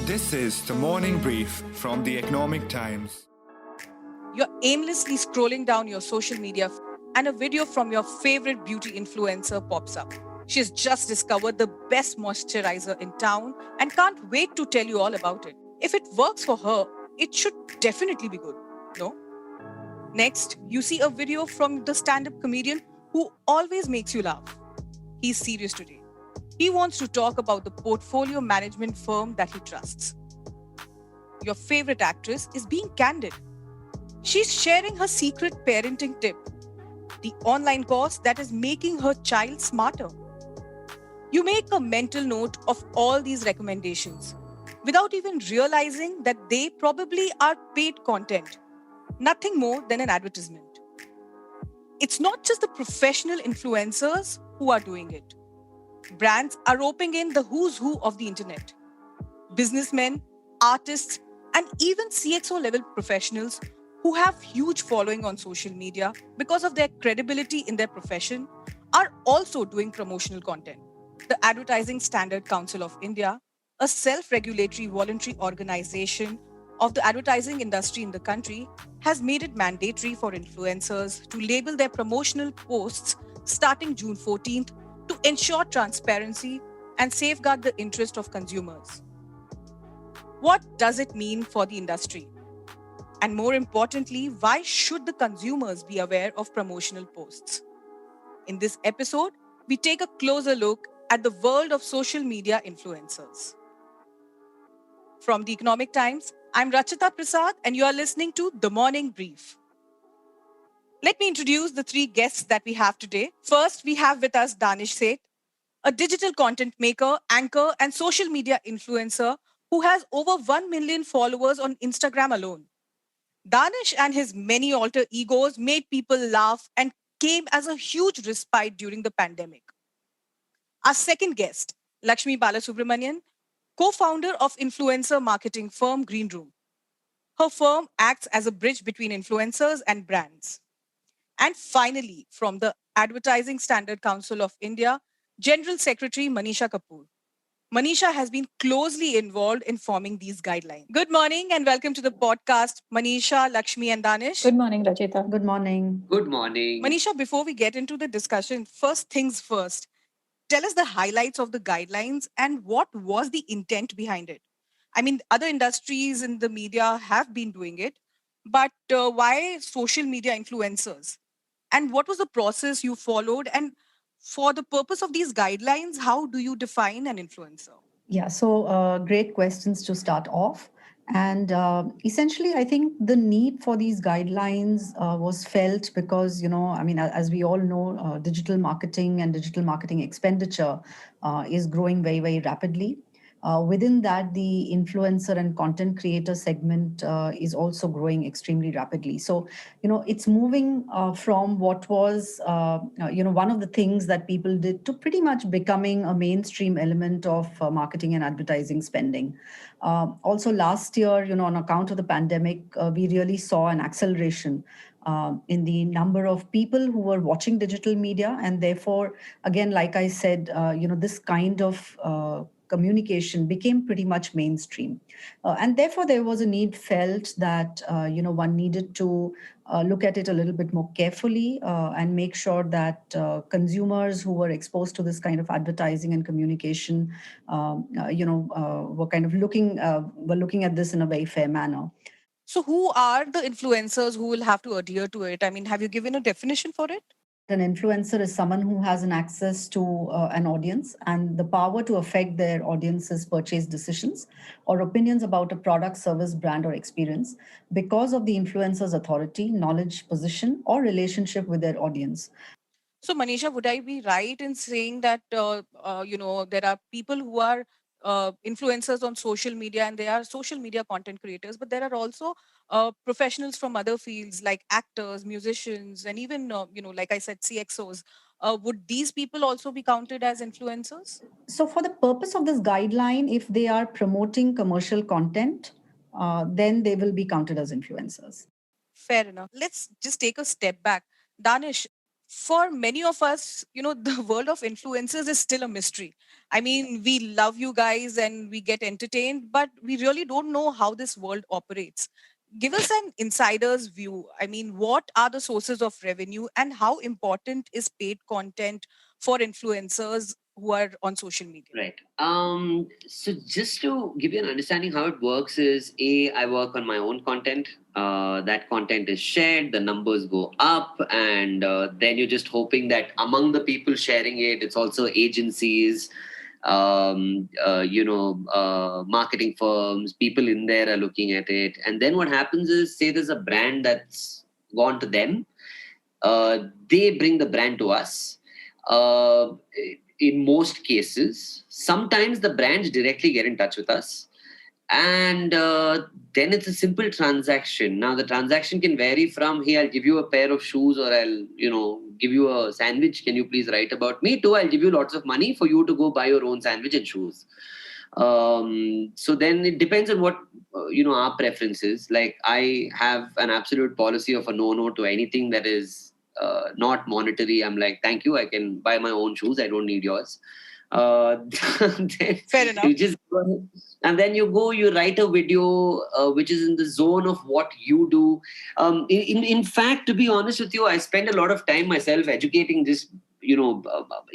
This is the morning brief from the Economic Times. You're aimlessly scrolling down your social media and a video from your favorite beauty influencer pops up. She has just discovered the best moisturizer in town and can't wait to tell you all about it. If it works for her, it should definitely be good, no? Next, you see a video from the stand up comedian who always makes you laugh. He's serious today. He wants to talk about the portfolio management firm that he trusts. Your favorite actress is being candid. She's sharing her secret parenting tip, the online course that is making her child smarter. You make a mental note of all these recommendations without even realizing that they probably are paid content, nothing more than an advertisement. It's not just the professional influencers who are doing it. Brands are roping in the who's who of the internet. Businessmen, artists, and even CXO level professionals who have huge following on social media because of their credibility in their profession are also doing promotional content. The Advertising Standard Council of India, a self-regulatory voluntary organization of the advertising industry in the country, has made it mandatory for influencers to label their promotional posts starting June 14th to ensure transparency and safeguard the interest of consumers. What does it mean for the industry? And more importantly, why should the consumers be aware of promotional posts? In this episode, we take a closer look at the world of social media influencers. From the Economic Times, I'm Rachita Prasad and you are listening to The Morning Brief. Let me introduce the three guests that we have today. First, we have with us Danish Seth, a digital content maker, anchor, and social media influencer who has over 1 million followers on Instagram alone. Danish and his many alter egos made people laugh and came as a huge respite during the pandemic. Our second guest, Lakshmi Balasubramanian, co-founder of influencer marketing firm Green Room. Her firm acts as a bridge between influencers and brands. And finally, from the Advertising Standard Council of India, General Secretary Manisha Kapoor. Manisha has been closely involved in forming these guidelines. Good morning and welcome to the podcast, Manisha, Lakshmi, and Danish. Good morning, Rachita. Good morning. Good morning. Manisha, before we get into the discussion, first things first, tell us the highlights of the guidelines and what was the intent behind it. I mean, other industries in the media have been doing it, but why social media influencers? And what was the process you followed? And for the purpose of these guidelines, how do you define an influencer? Yeah, so great questions to start off. And essentially, I think the need for these guidelines was felt because, as we all know, digital marketing and digital marketing expenditure is growing very, very rapidly. Within that, the influencer and content creator segment is also growing extremely rapidly. So, it's moving from what was, one of the things that people did to pretty much becoming a mainstream element of marketing and advertising spending. Also, last year, on account of the pandemic, we really saw an acceleration in the number of people who were watching digital media. And therefore, again, like I said, this kind of communication became pretty much mainstream. And therefore, there was a need felt that, one needed to look at it a little bit more carefully and make sure that consumers who were exposed to this kind of advertising and communication, were kind of looking at this in a very fair manner. So, who are the influencers who will have to adhere to it? I mean, have you given a definition for it? An influencer is someone who has an access to an audience and the power to affect their audience's purchase decisions or opinions about a product, service, brand, or experience because of the influencer's authority, knowledge, position, or relationship with their audience. So, Manisha, would I be right in saying that, there are people who are influencers on social media and they are social media content creators, but there are also professionals from other fields like actors, musicians, and even, like I said, CXOs. Would these people also be counted as influencers? So, for the purpose of this guideline, if they are promoting commercial content, then they will be counted as influencers. Fair enough. Let's just take a step back. Danish, For many of us, the world of influencers is still a mystery. I mean, we love you guys and we get entertained, but we really don't know how this world operates. Give us an insider's view. I mean, what are the sources of revenue and how important is paid content for influencers who are on social media? Right. So just to give you an understanding how it works is I work on my own content. That content is shared, the numbers go up, and then you're just hoping that among the people sharing it, it's also agencies, marketing firms, people in there are looking at it. And then what happens is, say there's a brand that's gone to them, they bring the brand to us. In most cases, sometimes the brands directly get in touch with us, and then it's a simple transaction. Now the transaction can vary from, hey, I'll give you a pair of shoes, or I'll give you a sandwich, can you please write about me, to I'll give you lots of money for you to go buy your own sandwich and shoes. So then it depends on what our preference is. Like, I have an absolute policy of a no to anything that is not monetary. I'm like, thank you, I can buy my own shoes, I don't need yours. Fair enough. You just go ahead, and then you write a video which is in the zone of what you do. In fact, to be honest with you, I spend a lot of time myself educating this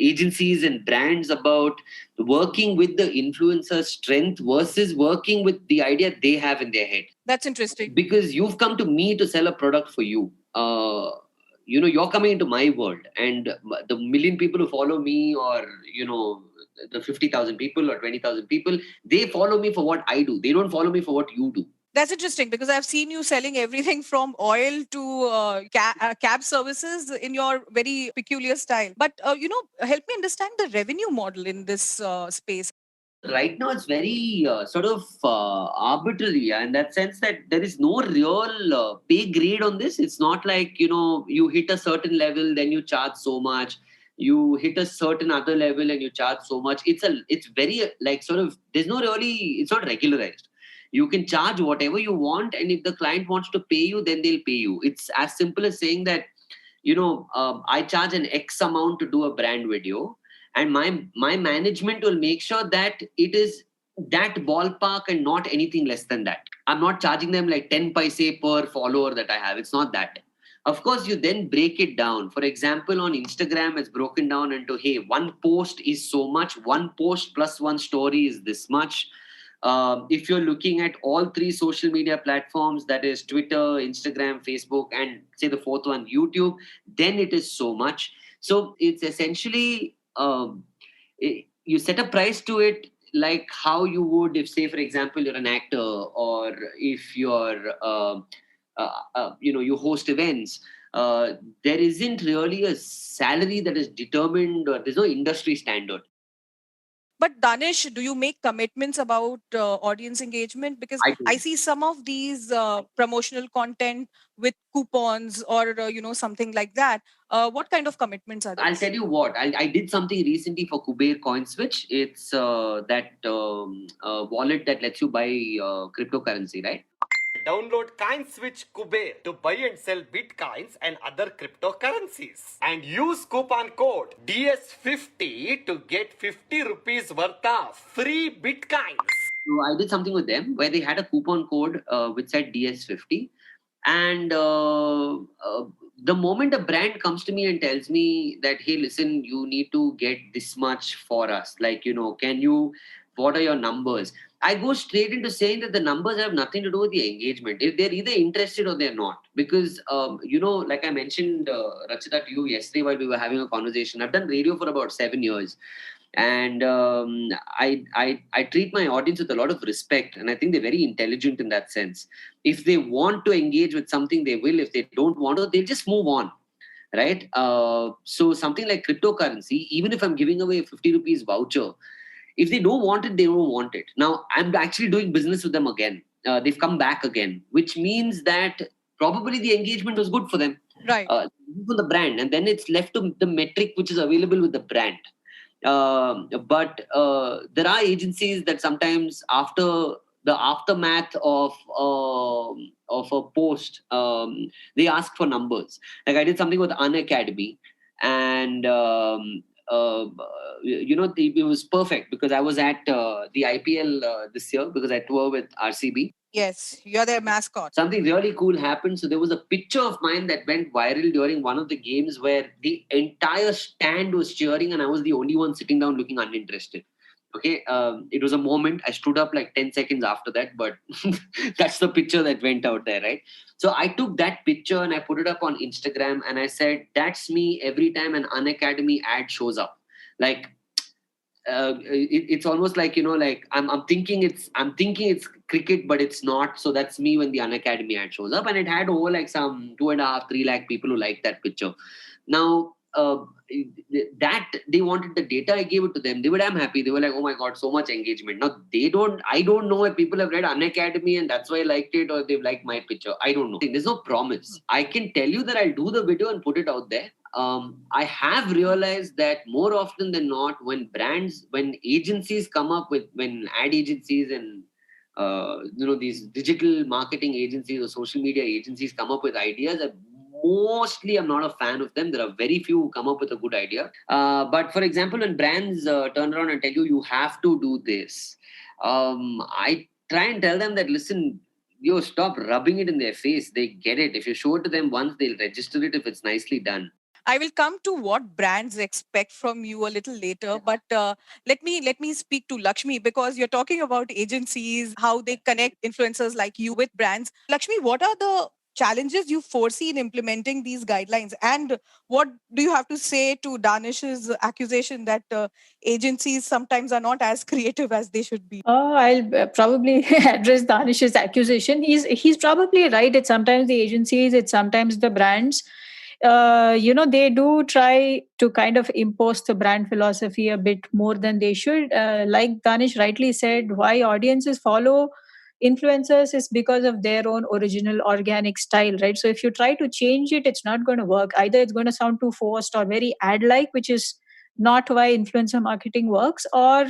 agencies and brands about working with the influencer's strength versus working with the idea they have in their head. That's interesting. Because you've come to me to sell a product for you. You're coming into my world, and the million people who follow me, or the 50,000 people or 20,000 people, they follow me for what I do. They don't follow me for what you do. That's interesting, because I've seen you selling everything from oil to cab services in your very peculiar style. But, help me understand the revenue model in this space. Right now, it's very arbitrary, in that sense that there is no real pay grade on this. It's not like, you hit a certain level, then you charge so much. You hit a certain other level and you charge so much. It's very there's no really, it's not regularized. You can charge whatever you want, and if the client wants to pay you, then they'll pay you. It's as simple as saying that, I charge an X amount to do a brand video, and my management will make sure that it is that ballpark and not anything less than that. I'm not charging them like 10 paise per follower that I have. It's not that. Of course, you then break it down. For example, on Instagram, it's broken down into, hey, one post is so much, one post plus one story is this much. If you're looking at all three social media platforms, that is Twitter, Instagram, Facebook, and say the fourth one, YouTube, then it is so much. So it's essentially, you set a price to it, like how you would if, say, for example, you're an actor, or if you're you host events. There isn't really a salary that is determined, or there's no industry standard. But Danish, do you make commitments about audience engagement? Because I see some of these promotional content with coupons or something like that. What kind of commitments are these? I'll tell you what. I did something recently for Kuber Coin Switch. It's that wallet that lets you buy cryptocurrency, right? Download CoinSwitch Kuber to buy and sell bitcoins and other cryptocurrencies. And use coupon code DS50 to get 50 rupees worth of free bitcoins. So I did something with them where they had a coupon code which said DS50. And the moment a brand comes to me and tells me that, hey, listen, you need to get this much for us. Like, what are your numbers? I go straight into saying that the numbers have nothing to do with the engagement. If they're either interested or they're not. Because, like I mentioned, Rachita, to you yesterday while we were having a conversation, I've done radio for about 7 years. And I treat my audience with a lot of respect. And I think they're very intelligent in that sense. If they want to engage with something, they will. If they don't want to, they'll just move on. Right? So something like cryptocurrency, even if I'm giving away a 50 rupees voucher, if they don't want it, they don't want it. Now, I'm actually doing business with them again. They've come back again, which means that probably the engagement was good for them. Right. For the brand. And then it's left to the metric which is available with the brand. But there are agencies that sometimes after the aftermath of a post, they ask for numbers. Like I did something with Unacademy. and it was perfect because I was at the IPL this year because I tour with RCB. Yes, you're their mascot. Something really cool happened. So there was a picture of mine that went viral during one of the games where the entire stand was cheering and I was the only one sitting down looking uninterested. Okay, it was a moment. I stood up like 10 seconds after that, but that's the picture that went out there, right? So I took that picture and I put it up on Instagram and I said, that's me every time an Unacademy ad shows up. Like, it's almost like, like I'm thinking it's cricket, but it's not. So that's me when the Unacademy ad shows up, and it had over like some 2.5-3 lakh people who liked that picture. Now that they wanted the data, I gave it to them. They were damn happy. They were like, oh my god, so much engagement. Now I don't know if people have read Unacademy and that's why I liked it, or they've liked my picture. I don't know. There's no promise. I can tell you that I'll do the video and put it out there. I have realized that more often than not, when agencies come up with, when ad agencies and these digital marketing agencies or social media agencies come up with ideas, mostly I'm not a fan of them. There are very few who come up with a good idea. But for example, when brands turn around and tell you have to do this, I try and tell them that, listen, stop rubbing it in their face. They get it. If you show it to them once, they'll register it if it's nicely done. I will come to what brands expect from you a little later, but let me speak to Lakshmi, because you're talking about agencies, how they connect influencers like you with brands. Lakshmi, what are the challenges you foresee in implementing these guidelines, and what do you have to say to Danish's accusation that agencies sometimes are not as creative as they should be? I'll probably address Danish's accusation. He's probably right. It's sometimes the agencies, it's sometimes the brands. They do try to kind of impose the brand philosophy a bit more than they should. Like Danish rightly said, why audiences follow influencers is because of their own original organic style, right? So if you try to change it, it's not going to work. Either it's going to sound too forced or very ad-like, which is not why influencer marketing works, or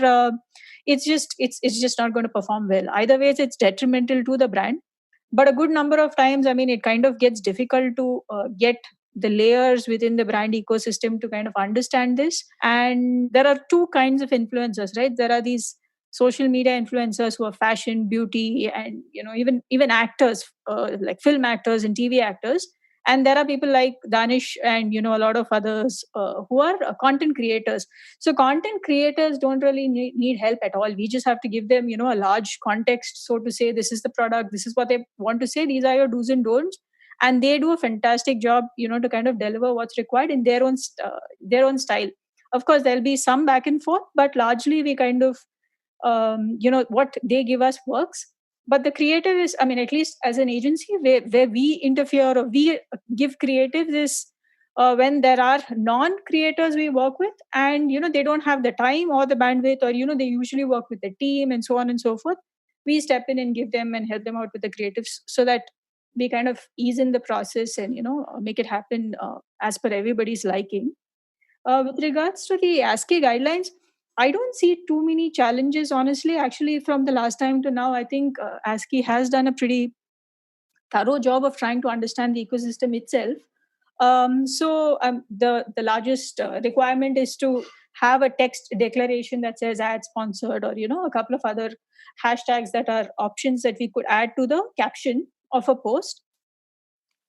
it's just not going to perform well. Either ways, it's detrimental to the brand. But a good number of times, I mean, it kind of gets difficult to get the layers within the brand ecosystem to kind of understand this. And there are two kinds of influencers, right? There are these social media influencers who are fashion, beauty, and even actors, like film actors and TV actors. And there are people like Danish and a lot of others who are content creators. So content creators don't really need help at all. We just have to give them a large context, so to say, this is the product, this is what they want to say, these are your do's and don'ts, and they do a fantastic job to kind of deliver what's required in their own style. Of course, there'll be some back and forth, but largely we kind of what they give us works. But the creative is, I mean, at least as an agency, where we interfere or we give creative is when there are non-creators we work with, and they don't have the time or the bandwidth, or they usually work with the team and so on and so forth. We step in and give them and help them out with the creatives, so that we kind of ease in the process and make it happen as per everybody's liking. With regards to the ASCII guidelines, I don't see too many challenges, honestly. Actually, from the last time to now, I think ASCII has done a pretty thorough job of trying to understand the ecosystem itself. The largest requirement is to have a text declaration that says ad sponsored, or a couple of other hashtags that are options that we could add to the caption of a post.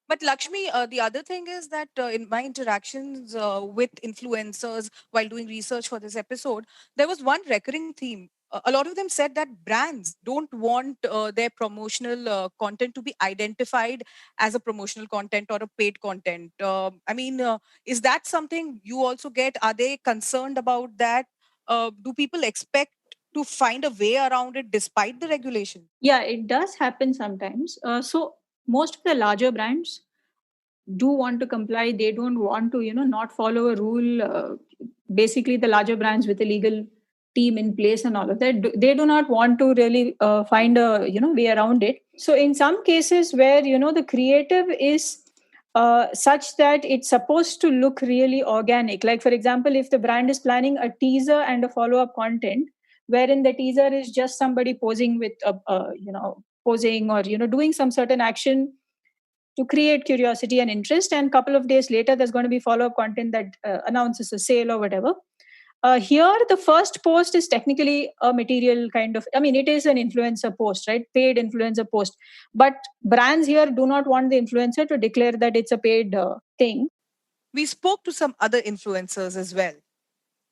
But Lakshmi, the other thing is that in my interactions with influencers while doing research for this episode, there was one recurring theme. A lot of them said that brands don't want their promotional content to be identified as a promotional content or a paid content. Is that something you also get? Are they concerned about that? Do people expect to find a way around it despite the regulation? Yeah, it does happen sometimes. So most of the larger brands do want to comply. They don't want to not follow a rule. Basically, the larger brands with a legal team in place and all of that, they do not want to really find a way around it. So in some cases where the creative is such that it's supposed to look really organic, like for example, if the brand is planning a teaser and a follow-up content wherein the teaser is just somebody posing with posing or doing some certain action to create curiosity and interest. And a couple of days later, there's going to be follow-up content that announces a sale or whatever. Here, the first post is technically a material kind of, I mean, it is an influencer post, right? Paid influencer post. But brands here do not want the influencer to declare that it's a paid thing. We spoke to some other influencers as well.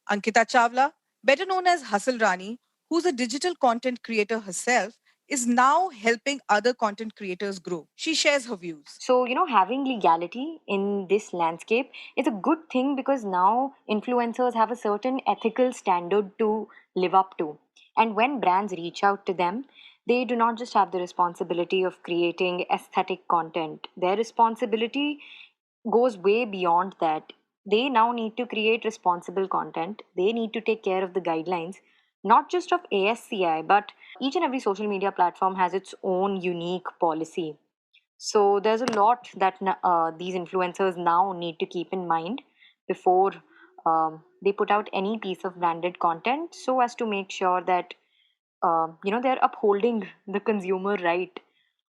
Ankita Chawla, better known as Hustle Rani, who's a digital content creator herself, is now helping other content creators grow. She shares her views. So, having legality in this landscape is a good thing because now influencers have a certain ethical standard to live up to. And when brands reach out to them, they do not just have the responsibility of creating aesthetic content. Their responsibility goes way beyond that. They now need to create responsible content. They need to take care of the guidelines, not just of ASCI, but each and every social media platform has its own unique policy. So there's a lot that these influencers now need to keep in mind before they put out any piece of branded content, so as to make sure that they're upholding the consumer right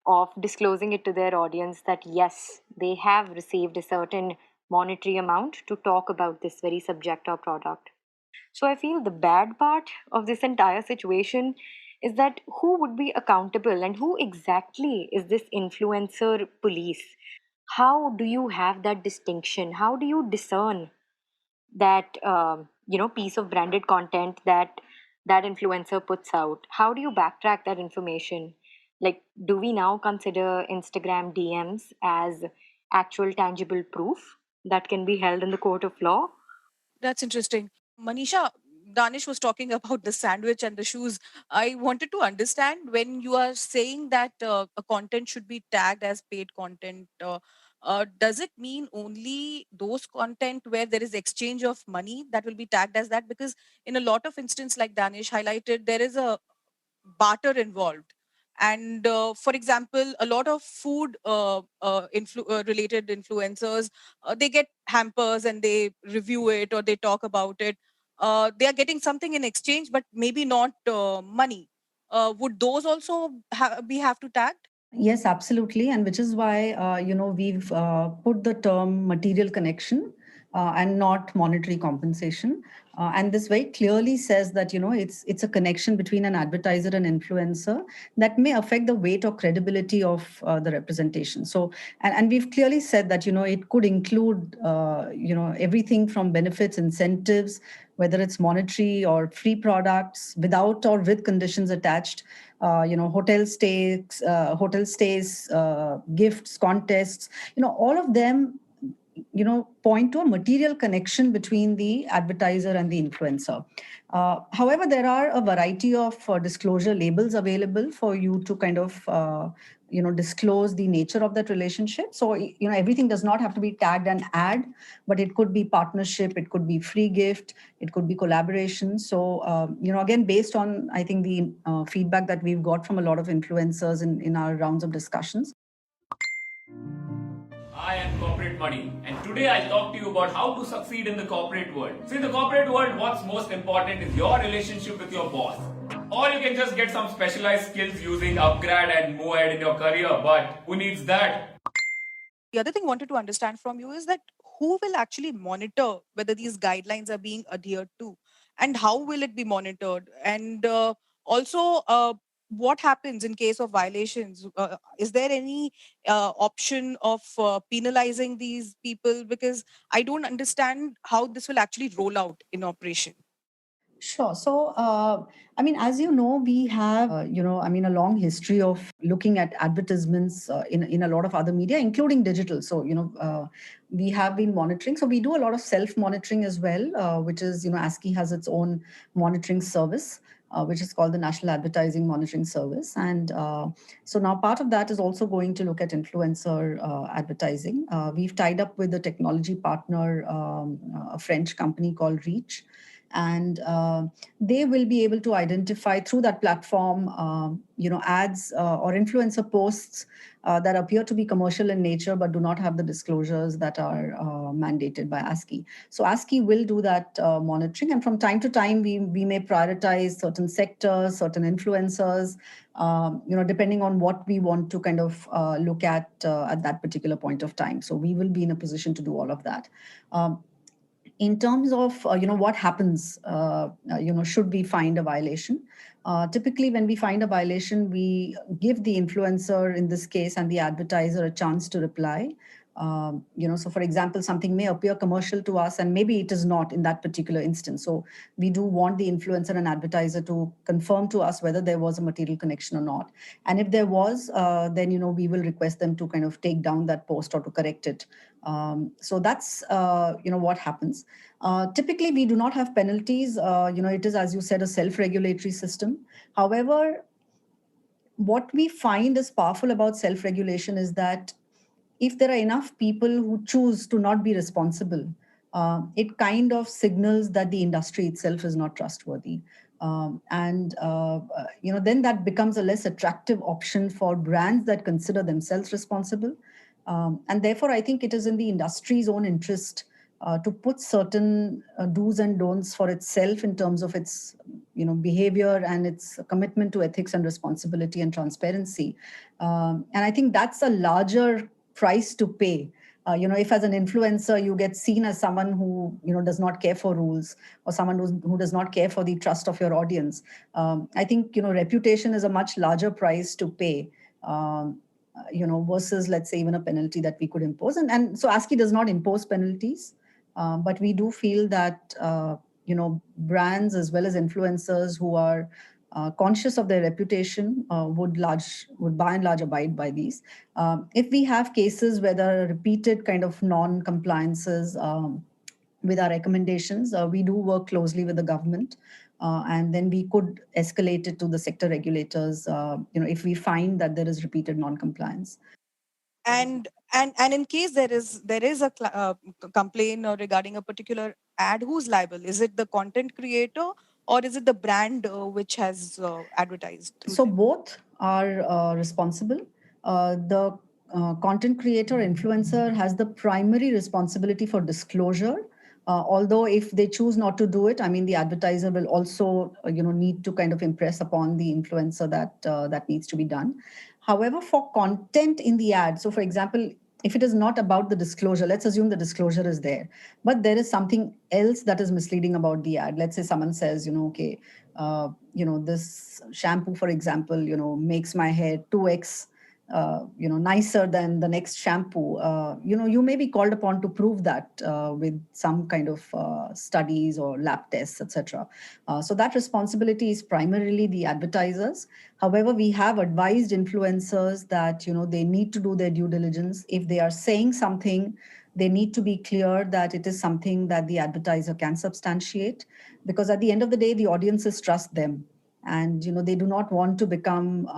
of disclosing it to their audience that yes, they have received a certain monetary amount to talk about this very subject or product. So I feel the bad part of this entire situation is that who would be accountable and who exactly is this influencer police? How do you have that distinction? How do you discern that piece of branded content that that influencer puts out? How do you backtrack that information? Like, do we now consider Instagram DMs as actual tangible proof that can be held in the court of law? That's interesting. Manisha, Danish was talking about the sandwich and the shoes. I wanted to understand when you are saying that a content should be tagged as paid content. Does it mean only those content where there is exchange of money that will be tagged as that? Because in a lot of instances, like Danish highlighted, there is a barter involved. And for example, a lot of food related influencers, they get hampers and they review it or they talk about it. They are getting something in exchange, but maybe not money. Would those also have to tag? Yes, absolutely. And which is why, we've put the term material connection and not monetary compensation. And this very clearly says that, it's a connection between an advertiser and influencer that may affect the weight or credibility of the representation. So, and we've clearly said that, it could include, everything from benefits, incentives, whether it's monetary or free products, without or with conditions attached, hotel stays, gifts, contests, all of them, point to a material connection between the advertiser and the influencer. However, there are a variety of disclosure labels available for you to kind of, disclose the nature of that relationship. So, everything does not have to be tagged an ad, but it could be partnership, it could be free gift, it could be collaboration. So, again, based on, I think, the feedback that we've got from a lot of influencers in our rounds of discussions. I am Corporate Money, and today I'll talk to you about how to succeed in the corporate world. So in the corporate world, what's most important is your relationship with your boss. Or you can just get some specialized skills using Upgrad and move ahead in your career, but who needs that? The other thing I wanted to understand from you is that who will actually monitor whether these guidelines are being adhered to, and how will it be monitored? And also, what happens in case of violations? Is there any option of penalizing these people? Because I don't understand how this will actually roll out in operation. Sure. So, as you know, we have, a long history of looking at advertisements in a lot of other media, including digital. So, we have been monitoring. So we do a lot of self-monitoring as well, which is, ASCI has its own monitoring service, which is called the National Advertising Monitoring Service. And so now part of that is also going to look at influencer advertising. We've tied up with a technology partner, a French company called Reach. and they will be able to identify through that platform, ads or influencer posts that appear to be commercial in nature but do not have the disclosures that are mandated by ASCI. So ASCI will do that monitoring, and from time to time we may prioritize certain sectors, certain influencers, depending on what we want to kind of look at that particular point of time. So we will be in a position to do all of that. In terms of what happens, should we find a violation? Typically, when we find a violation, we give the influencer in this case and the advertiser a chance to reply. So for example, something may appear commercial to us and maybe it is not in that particular instance. So we do want the influencer and advertiser to confirm to us whether there was a material connection or not. And if there was, then, we will request them to kind of take down that post or to correct it. So that's, what happens. Typically, we do not have penalties. It is, as you said, a self-regulatory system. However, what we find is powerful about self-regulation is that if there are enough people who choose to not be responsible, it kind of signals that the industry itself is not trustworthy. Then that becomes a less attractive option for brands that consider themselves responsible. And therefore, I think it is in the industry's own interest to put certain do's and don'ts for itself in terms of its behavior and its commitment to ethics and responsibility and transparency. And I think that's a larger price to pay. If as an influencer you get seen as someone who does not care for rules, or someone who does not care for the trust of your audience, I think reputation is a much larger price to pay. Versus, let's say, even a penalty that we could impose. And so ASCI does not impose penalties, but we do feel that, brands as well as influencers who are conscious of their reputation would by and large abide by these. If we have cases where there are repeated kind of non-compliances with our recommendations, we do work closely with the government. And then we could escalate it to the sector regulators, if we find that there is repeated non-compliance. And in case there is a complaint regarding a particular ad, who's liable? Is it the content creator or is it the brand which has advertised? So both are responsible. The content creator, influencer has the primary responsibility for disclosure. Although if they choose not to do it, I mean, the advertiser will also, need to kind of impress upon the influencer that needs to be done. However, for content in the ad, so for example, if it is not about the disclosure, let's assume the disclosure is there, but there is something else that is misleading about the ad. Let's say someone says, this shampoo, for example, makes my hair 2x nicer than the next shampoo. You may be called upon to prove that with some kind of studies or lab tests, etc. So that responsibility is primarily the advertisers. However, we have advised influencers that they need to do their due diligence. If they are saying something, they need to be clear that it is something that the advertiser can substantiate, because at the end of the day, the audiences trust them. And they do not want to become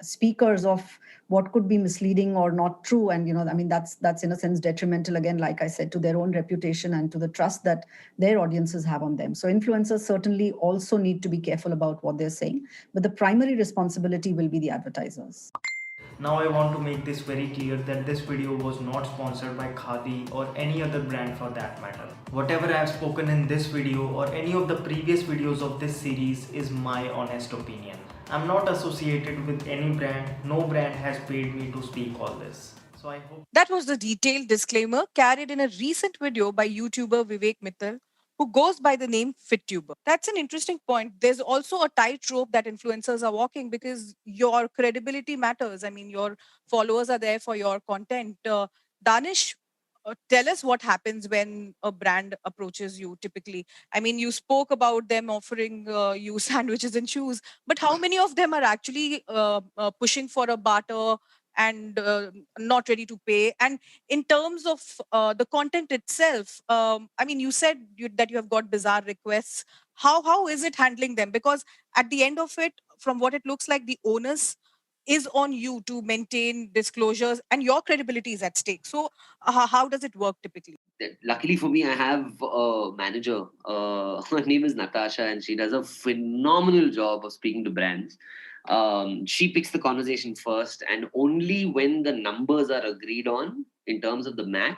speakers of what could be misleading or not true. And that's in a sense detrimental, again, like I said, to their own reputation and to the trust that their audiences have on them. So influencers certainly also need to be careful about what they're saying, but the primary responsibility will be the advertisers. Now I want to make this very clear that this video was not sponsored by Khadi or any other brand for that matter. Whatever I have spoken in this video or any of the previous videos of this series is my honest opinion. I'm not associated with any brand. No brand has paid me to speak all this. So I hope that was the detailed disclaimer carried in a recent video by YouTuber Vivek Mittal, who goes by the name FitTuber. That's an interesting point. There's also a tightrope that influencers are walking because your credibility matters. I mean, your followers are there for your content. Danish, tell us what happens when a brand approaches you typically. I mean, you spoke about them offering you sandwiches and shoes, but how many of them are actually pushing for a barter and not ready to pay? And in terms of the content itself, I mean, you said that you have got bizarre requests. How is it handling them? Because at the end of it, from what it looks like, the onus is on you to maintain disclosures and your credibility is at stake. So how does it work typically? Luckily for me, I have a manager. Her name is Natasha, and she does a phenomenal job of speaking to brands. She picks the conversation first, and only when the numbers are agreed on in terms of the math,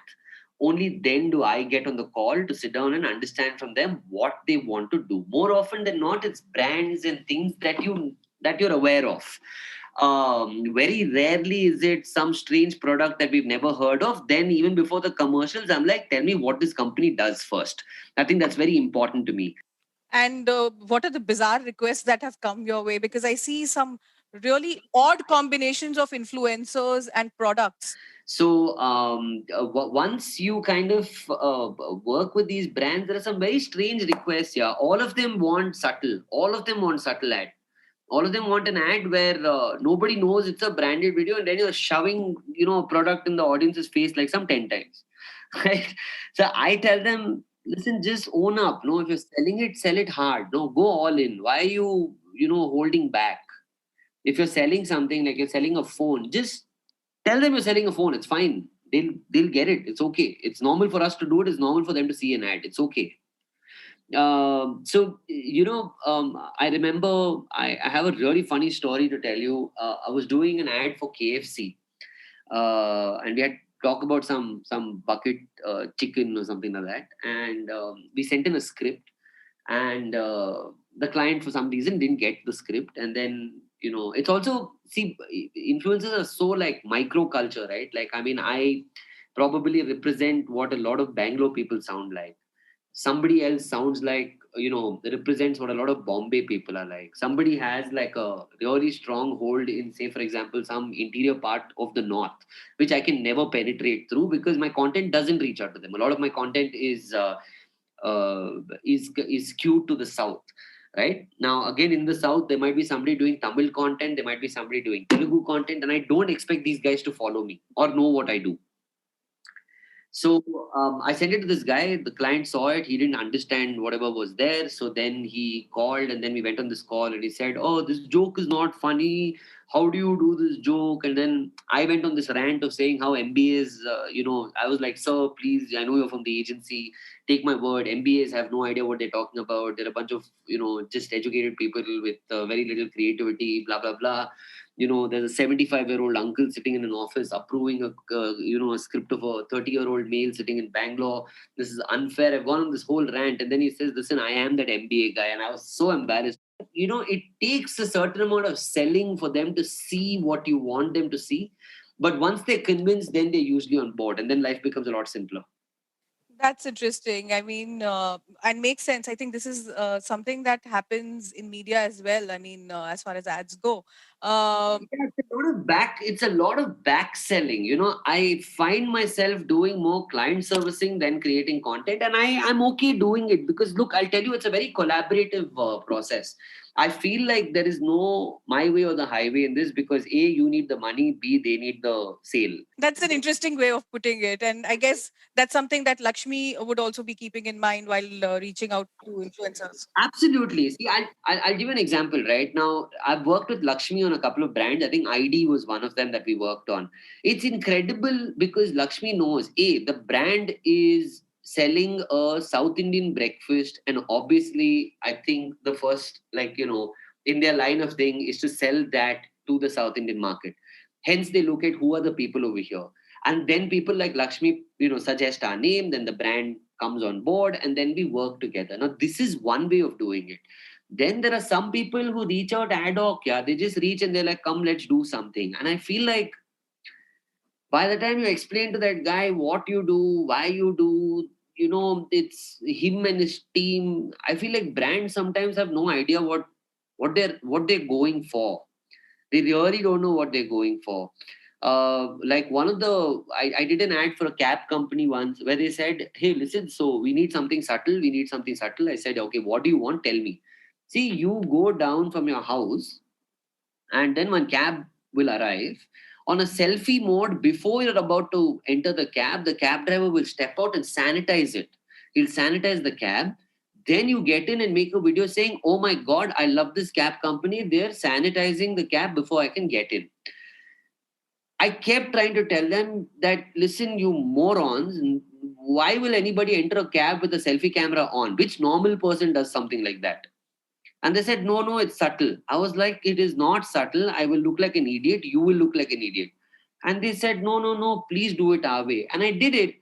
only then do I get on the call to sit down and understand from them what they want to do. More often than not, it's brands and things that you're aware of. Very rarely is it some strange product that we've never heard of. Then even before the commercials, I'm like, tell me what this company does first. I think that's very important to me. And what are the bizarre requests that have come your way? Because I see some really odd combinations of influencers and products. So once you kind of work with these brands, there are some very strange requests here. All of them want subtle. All of them want subtle ad. All of them want an ad where nobody knows it's a branded video, and then you're shoving, a product in the audience's face like some 10 times. Right? So I tell them, listen, just own up. No, if you're selling it, sell it hard. No, go all in. Why are you, holding back? If you're selling something like you're selling a phone, just tell them you're selling a phone. It's fine. They'll get it. It's okay. It's normal for us to do it. It's normal for them to see an ad. It's okay. I remember I have a really funny story to tell you. I was doing an ad for KFC, and we had talk about some bucket chicken or something like that, and we sent in a script, and the client for some reason didn't get the script, and then it's also, see, influencers are so like micro culture, right? Like, I mean, I probably represent what a lot of Bangalore people sound like. Somebody else sounds like, represents what a lot of Bombay people are like. Somebody has like a really strong hold in, say, for example, some interior part of the north, which I can never penetrate through because my content doesn't reach out to them. A lot of my content is skewed to the south. Right now, again, in the south, there might be somebody doing Tamil content, there might be somebody doing Telugu content, and I don't expect these guys to follow me or know what I do. So I sent it to this guy. The client saw it. He didn't understand whatever was there. So then he called, and then we went on this call, and he said, "Oh, this joke is not funny. How do you do this joke?" And then I went on this rant of saying how MBAs, I was like, "Sir, please, I know you're from the agency. Take my word. MBAs have no idea what they're talking about. They're a bunch of, just educated people with very little creativity, blah, blah, blah. There's a 75-year-old uncle sitting in an office approving a script of a 30-year-old male sitting in Bangalore. This is unfair." I've gone on this whole rant, and then he says, "Listen, I am that MBA guy," and I was so embarrassed. It takes a certain amount of selling for them to see what you want them to see, but once they're convinced, then they're usually on board, and then life becomes a lot simpler. That's interesting. I mean, and makes sense. I think this is something that happens in media as well. I mean, as far as ads go. It's a lot of back selling. I find myself doing more client servicing than creating content, and I'm okay doing it because, look, I'll tell you, it's a very collaborative process. I feel like there is no my way or the highway in this because A, you need the money, B, they need the sale. That's an interesting way of putting it. And I guess that's something that Lakshmi would also be keeping in mind while reaching out to influencers. Absolutely. See, I'll give you an example. Right now, I've worked with Lakshmi on a couple of brands. I think ID was one of them that we worked on. It's incredible because Lakshmi knows, A, the brand is selling a South Indian breakfast, and obviously I think the first, in their line of thing is to sell that to the South Indian market. Hence they look at who are the people over here, and then people like Lakshmi suggest our name, then the brand comes on board, and then we work together. Now this is one way of doing it. Then there are some people who reach out ad hoc. They just reach and they're like, "Come, let's do something." And I feel like by the time you explain to that guy what you do, why you do, it's him and his team. I feel like brands sometimes have no idea what they're going for. They really don't know what they're going for. Like one of the, I did an ad for a cab company once where they said, "Hey, listen, so we need something subtle. We need something subtle." I said, "Okay, what do you want? Tell me." See, you go down from your house, and then one cab will arrive on a selfie mode. Before you're about to enter the cab driver will step out and sanitize it. He'll sanitize the cab. Then you get in and make a video saying, oh my God, I love this cab company. They're sanitizing the cab before I can get in. I kept trying to tell them that, listen, you morons, why will anybody enter a cab with a selfie camera on? Which normal person does something like that? And they said, no, it's subtle. I was like, it is not subtle. I will look like an idiot. You will look like an idiot. And they said, no, please do it our way. And I did it.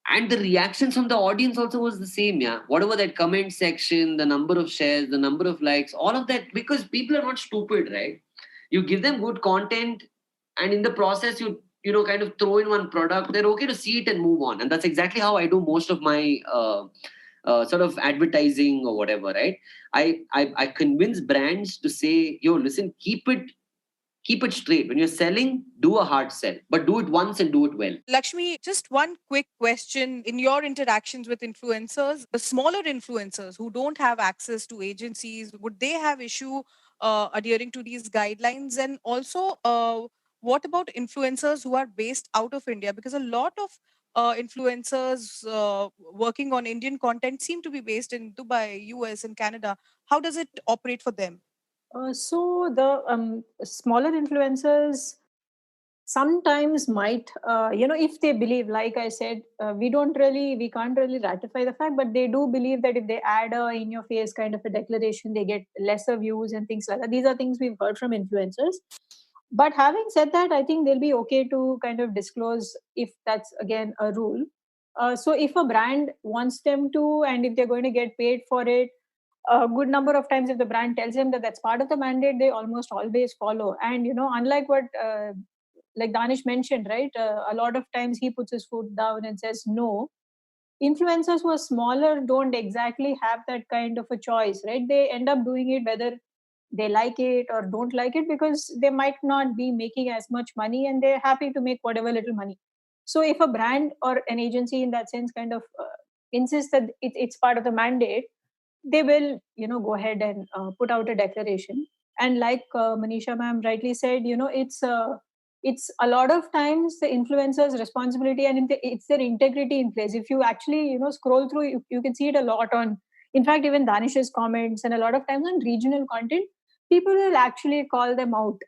And the reactions from the audience also was the same. Yeah. Whatever that comment section, the number of shares, the number of likes, all of that, because people are not stupid, right? You give them good content, and in the process, kind of throw in one product. They're okay to see it and move on. And that's exactly how I do most of my sort of advertising or whatever, right? I convince brands to say, yo, listen, keep it straight. When you're selling, do a hard sell, but do it once and do it well. Lakshmi, just one quick question. In your interactions with influencers, the smaller influencers who don't have access to agencies, would they have issue adhering to these guidelines? And also, what about influencers who are based out of India? Because a lot of influencers working on Indian content seem to be based in Dubai, US, and Canada. How does it operate for them? So the smaller influencers sometimes might, if they believe, like I said, we can't really ratify the fact, but they do believe that if they add a in your face kind of a declaration, they get lesser views and things like that. These are things we've heard from influencers. But having said that, I think they'll be okay to kind of disclose if that's again a rule. So if a brand wants them to, and if they're going to get paid for it, a good number of times if the brand tells them that that's part of the mandate, they almost always follow. And unlike what like Danish mentioned, right, a lot of times he puts his foot down and says no. Influencers who are smaller don't exactly have that kind of a choice, right? They end up doing it whether they like it or don't like it, because they might not be making as much money and they're happy to make whatever little money. So if a brand or an agency in that sense kind of insists that it's part of the mandate, they will go ahead and put out a declaration. And like Manisha ma'am rightly said, it's a lot of times the influencer's responsibility, and it's their integrity in place. If you actually scroll through, you can see it a lot on, in fact, even Danish's comments, and a lot of times on regional content, people will actually call them out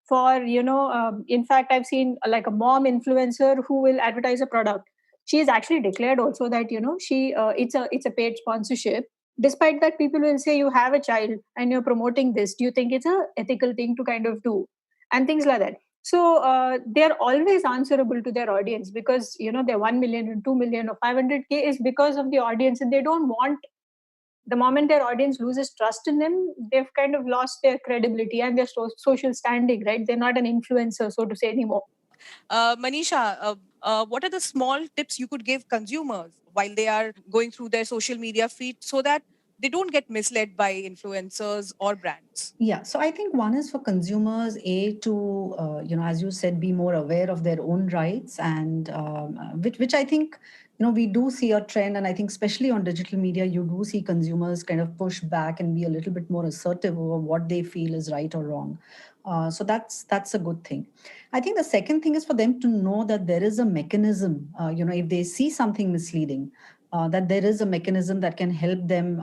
for in fact, I've seen like a mom influencer who will advertise a product. She has actually declared also that she it's a paid sponsorship. Despite that, people will say, you have a child and you're promoting this, do you think it's a ethical thing to kind of do, and things like that. So they're always answerable to their audience, because their 1 million and 2 million or 500K is because of the audience, and they don't want, the moment their audience loses trust in them, they've kind of lost their credibility and their social standing, right? They're not an influencer, so to say, anymore. Manisha, what are the small tips you could give consumers while they are going through their social media feed so that they don't get misled by influencers or brands? Yeah, so I think one is for consumers, to as you said, be more aware of their own rights, and which I think we do see a trend, and I think especially on digital media, you do see consumers kind of push back and be a little bit more assertive over what they feel is right or wrong. So that's a good thing. I think the second thing is for them to know that there is a mechanism. If they see something misleading, that there is a mechanism that can help them,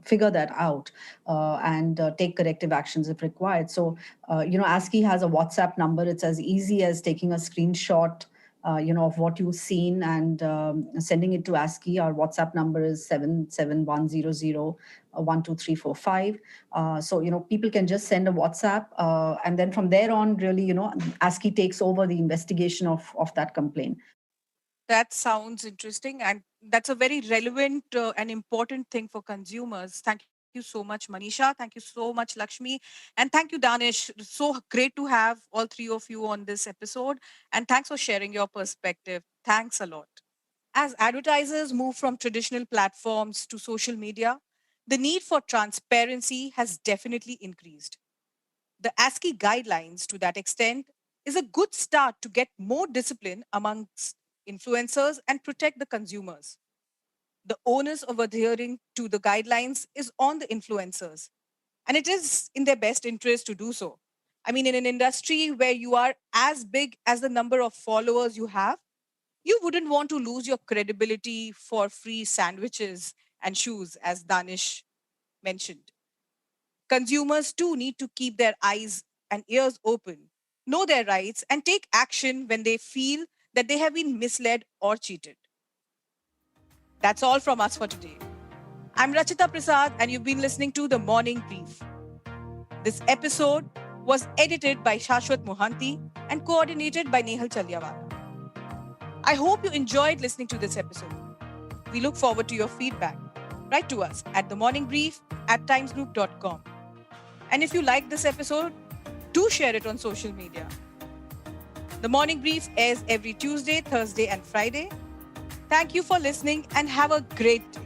figure that out and take corrective actions if required. So, ASCII has a WhatsApp number. It's as easy as taking a screenshot, of what you've seen and sending it to ASCII. Our WhatsApp number is 77100 12345. So, people can just send a WhatsApp, and then from there on, really, ASCII takes over the investigation of that complaint. That sounds interesting, and that's a very relevant and important thing for consumers. Thank you so much, Manisha. Thank you so much, Lakshmi. And thank you, Danish. So great to have all three of you on this episode. And thanks for sharing your perspective. Thanks a lot. As advertisers move from traditional platforms to social media, the need for transparency has definitely increased. The ASCII guidelines, to that extent, is a good start to get more discipline amongst influencers and protect the consumers. The onus of adhering to the guidelines is on the influencers, and it is in their best interest to do so. I mean, in an industry where you are as big as the number of followers you have, You wouldn't want to lose your credibility for free sandwiches and shoes, as Danish mentioned. Consumers too need to keep their eyes and ears open, know their rights, and take action when they feel that they have been misled or cheated. That's all from us for today. I'm Rachita Prasad, and you've been listening to The Morning Brief. This episode was edited by Shashwat Mohanty and coordinated by Nehal Chalyawala. I hope you enjoyed listening to this episode. We look forward to your feedback. Write to us at themorningbrief@timesgroup.com. And if you like this episode, do share it on social media. The Morning Brief airs every Tuesday, Thursday, and Friday. Thank you for listening and have a great day.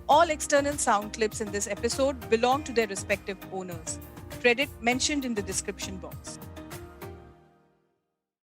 All external sound clips in this episode belong to their respective owners. Credit mentioned in the description box.